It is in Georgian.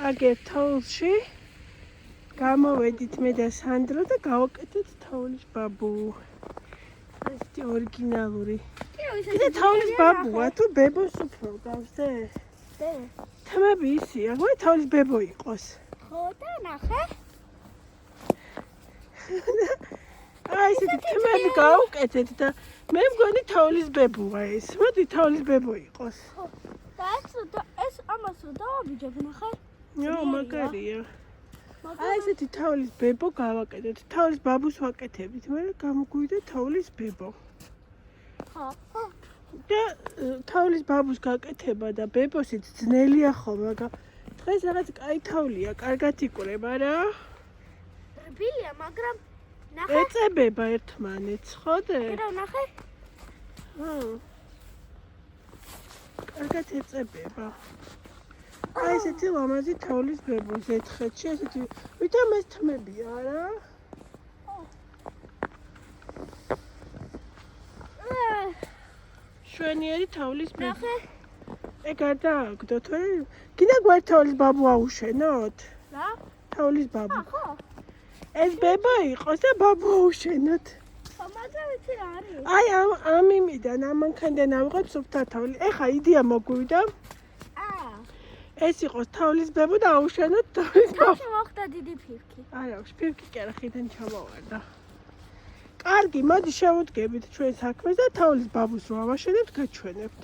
აგერ თოვლში გამოვედით მე და სანდრო და გავაკეთეთ თოვლის ბაბუ. ესეთი ორიგინალური. კიდე თოვლის ბაბუა თუ ბებოს უფრო გავზე? თმები ისია, გვე თოვლის ბებო იყოს. ხო და ნახე. აი ესეთი თმები გავუკეთეთ და მე მგონი თოვლის ბებოა ეს. მოდი თოვლის ბებო იყოს. და ეს ამას დავაბიჯებ ნახე. იო, მაგარია. აი ესეთი თოვლის ბებო გავაკეთეთ. თოვლის ბაბუს ვაკეთებით, მე გამოგვივიდა თოვლის ბებო. ხო. და თოვლის ბაბუს გაკეთება და ბებოსიც ძნელია ხო, მაგრამ დღეს რაღაც კაი თავლია, კარგად იკვრება რა. რბილია, მაგრამ ნახე. ეწებება ერთმანეთს, ხოდე? კიდევ ნახე. კარგად ეწებება. აი ესეთი ლამაზი თოვლის ბებო ზეთხეთში, ესეთი ვითომ ეს თმებია რა. შვენიერი თოვლის ბებო. ნახე. ეგ არ დააგდოთ, კიდე გვარ თოვლის ბაბუ აუშენოთ? რა? თოვლის ბაბუ. ხო. ეს ბებო იყოს და ბაბუ აუშენოთ. მაგრამ იცი რა არის? აი ამ იმიდან, ამ მანქანიდან ავიღოთ სუფთა თოვლი. ეხა იდეა მოგვივიდა. ეს იყოს თოვლის ბებო და აუშენოთ თოვლის ბაბუ. თავს მოხდა დიდი ფირკი. არა, ფირკი კი არა, ხიდან ჩამოვარდა. კარგი, მოდი შევუდგებით ჩვენ საქმეს და თოვლის ბაბუს რო ავაშენებთ, გაჩვენებთ.